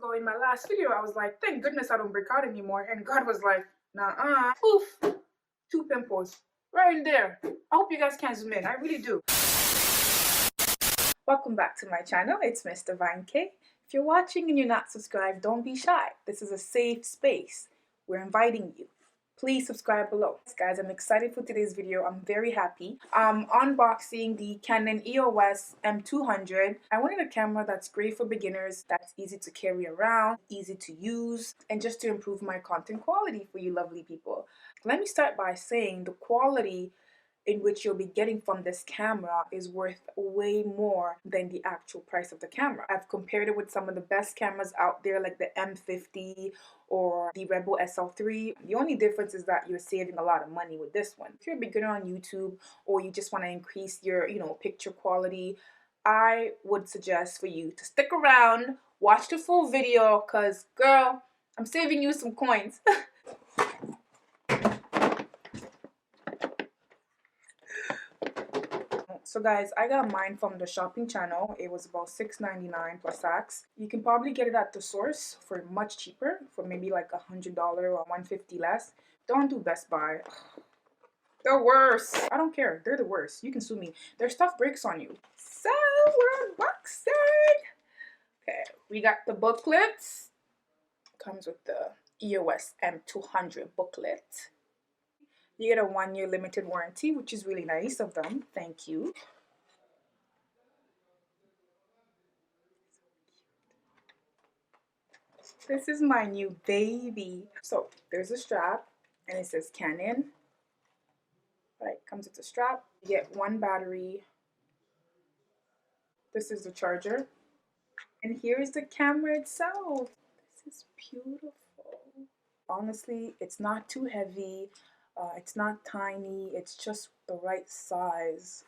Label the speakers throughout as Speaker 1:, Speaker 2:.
Speaker 1: ago in my last video, I was like, thank goodness I don't break out anymore. And God was like, nah, poof, 2 pimples right in there. I hope you guys can zoom in. I really do. Welcome back to my channel. It's Miss Divine K. If you're watching and you're not subscribed, don't be shy. This is a safe space. We're inviting you. Please subscribe below. Guys, I'm excited for today's video. I'm very happy. I'm unboxing the Canon EOS M200. I wanted a camera that's great for beginners, that's easy to carry around, easy to use, and just to improve my content quality for you lovely people. Let me start by saying the quality in which you'll be getting from this camera is worth way more than the actual price of the camera. I've compared it with some of the best cameras out there like the M50 or the Rebel SL3. The only difference is that you're saving a lot of money with this one. If you're a beginner on YouTube or you just want to increase your, picture quality, I would suggest for you to stick around, watch the full video, cause girl, I'm saving you some coins. So guys, I got mine from the shopping channel. It was about $6.99 plus tax. You can probably get it at the source for much cheaper, for maybe like $100 or $150 less. Don't do Best Buy. They're worse. I don't care. They're the worst. You can sue me. Their stuff breaks on you. So we're unboxing. Okay, we got the booklets. Comes with the EOS M200 booklet. You get a 1-year limited warranty, which is really nice of them. Thank you. This is my new baby. So there's a strap and it says Canon. Right, comes with a strap. You get 1 battery. This is the charger. And here's the camera itself. This is beautiful. Honestly, it's not too heavy. It's not tiny. It's just the right size.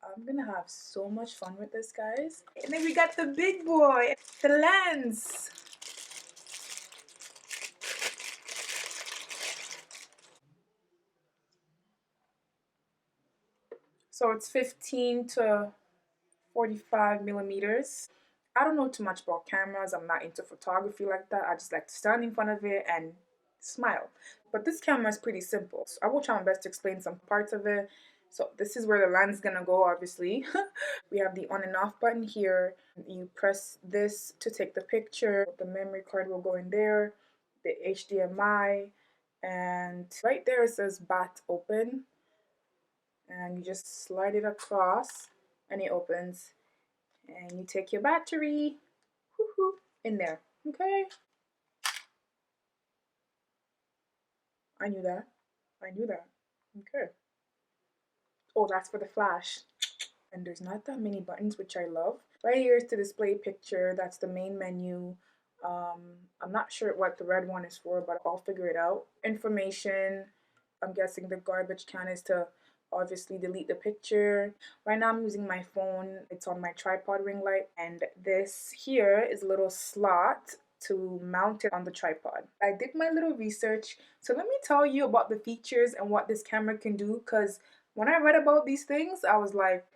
Speaker 1: I'm gonna have so much fun with this, guys. And then we got the big boy, the lens. So it's 15 to 45 millimeters. I don't know too much about cameras. I'm not into photography like that. I just like to stand in front of it and smile. But this camera is pretty simple. So I will try my best to explain some parts of it. So this is where the lens is gonna go, obviously. We have the on and off button here. You press this to take the picture. The memory card will go in there. The HDMI. And right there it says bat open. And you just slide it across and it opens. And you take your battery in there. Okay? I knew that. Okay. Oh, that's for the flash. And there's not that many buttons, which I love. Right here is to display picture. That's the main menu. I'm not sure what the red one is for, but I'll figure it out. Information. I'm guessing the garbage can is to obviously delete the picture. Right now I'm using my phone. It's on my tripod ring light. And this here is a little slot to mount it on the tripod. I did my little research. So let me tell you about the features and what this camera can do, because when I read about these things, I was like,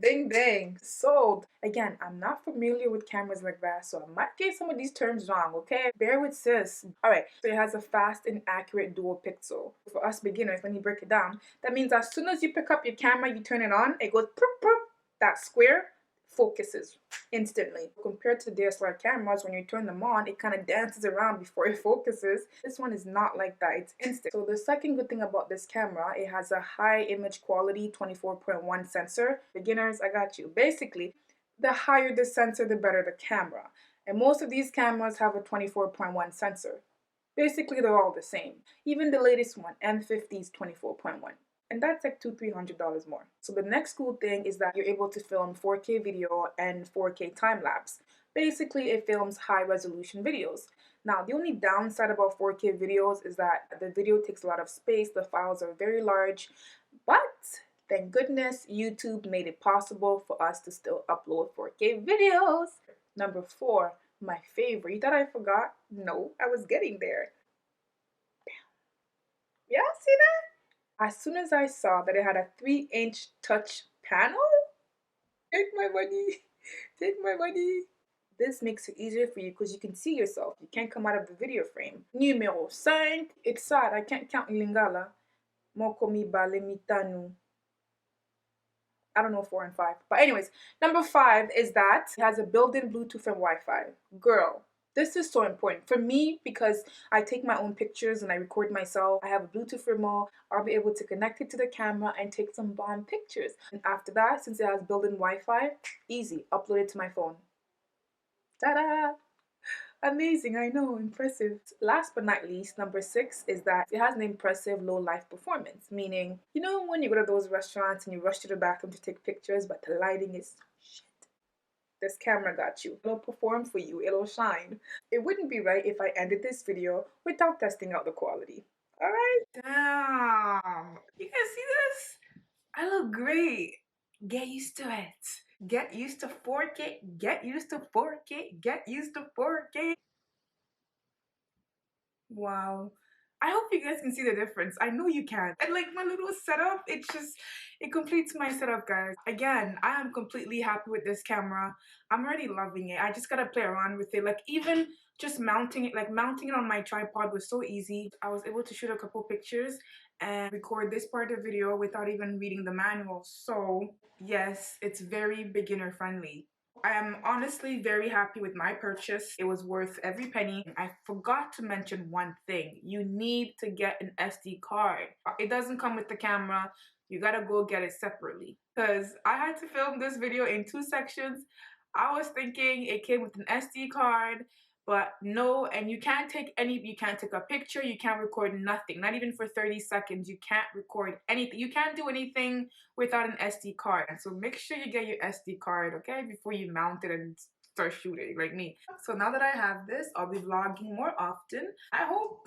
Speaker 1: ding ding, sold. Again, I'm not familiar with cameras like that, so I might get some of these terms wrong, okay? Bear with sis. Alright, so it has a fast and accurate dual pixel. For us beginners, let me break it down. That means as soon as you pick up your camera, you turn it on, it goes purp, purp. That square focuses instantly. Compared to DSLR cameras, when you turn them on, it kind of dances around before it focuses. This one is not like that. It's instant. So the second good thing about this camera, it has a high image quality 24.1 sensor. Beginners, I got you. Basically, the higher the sensor, the better the camera. And most of these cameras have a 24.1 sensor. Basically, they're all the same. Even the latest one, M50 is 24.1. And that's like $200-300 more. So the next cool thing is that you're able to film 4K video and 4K time-lapse. Basically, it films high-resolution videos. Now, the only downside about 4K videos is that the video takes a lot of space, the files are very large, but thank goodness YouTube made it possible for us to still upload 4K videos. Number 4, my favorite. You thought I forgot? No, I was getting there. Y'all see that? As soon as I saw that it had a 3-inch touch panel, take my money, take my money. This makes it easier for you because you can see yourself. You can't come out of the video frame. Numéro 5. It's sad. I can't count in Lingala. Moko mi bale mitanu. I don't know 4 and 5. But anyways, number 5 is that it has a built-in Bluetooth and Wi-Fi. Girl, this is so important for me because I take my own pictures and I record myself. I have a Bluetooth remote. I'll be able to connect it to the camera and take some bomb pictures. And after that, since it has built-in Wi-Fi, easy, upload it to my phone. Ta-da! Amazing, I know, impressive. Last but not least, number 6 is that it has an impressive low light performance, meaning, you know, when you go to those restaurants and you rush to the bathroom to take pictures, but the lighting is shit. This camera got you. It'll perform for you, it'll shine. It wouldn't be right if I ended this video without testing out the quality. All right? Damn. You guys see this? I look great. Get used to it. Get used to 4K. Get used to 4K. Get used to 4K. Wow. I hope you guys can see the difference. I know you can. And like my little setup, it completes my setup, guys. Again, I am completely happy with this camera. I'm already loving it. I just gotta play around with it. Like even just mounting it on my tripod was so easy. I was able to shoot a couple pictures and record this part of the video without even reading the manual. So yes, it's very beginner friendly. I am honestly very happy with my purchase. It was worth every penny. I forgot to mention one thing. You need to get an SD card. It doesn't come with the camera. You gotta go get it separately. Because I had to film this video in 2 sections. I was thinking it came with an SD card, but no, and you can't take a picture, you can't record nothing, not even for 30 seconds. You can't record anything. You can't do anything without an SD card. So make sure you get your SD card, okay, before you mount it and start shooting like me. So now that I have this, I'll be vlogging more often. I hope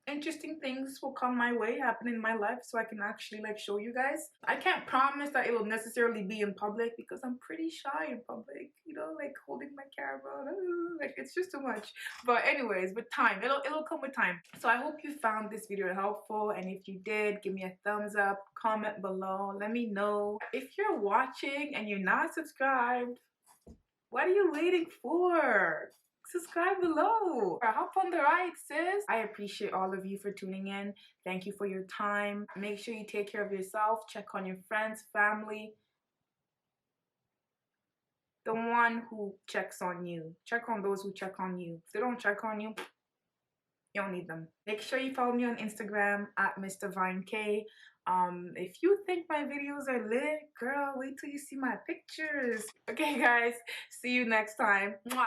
Speaker 1: interesting things will come my way, happen in my life, so I can actually like show you guys. I can't promise that it will necessarily be in public because I'm pretty shy in public, you know, like holding my camera, like it's just too much. But anyways, with time, it'll come with time. So I hope you found this video helpful, and if you did, give me a thumbs up, comment below, let me know. If you're watching and you're not subscribed, what are you waiting for? Subscribe below. Hop on the ride, sis. I appreciate all of you for tuning in. Thank you for your time. Make sure you take care of yourself. Check on your friends, family. The one who checks on you. Check on those who check on you. If they don't check on you, you don't need them. Make sure you follow me on Instagram at Mr. Vine K. If you think my videos are lit, girl, wait till you see my pictures. Okay, guys. See you next time. Mwah.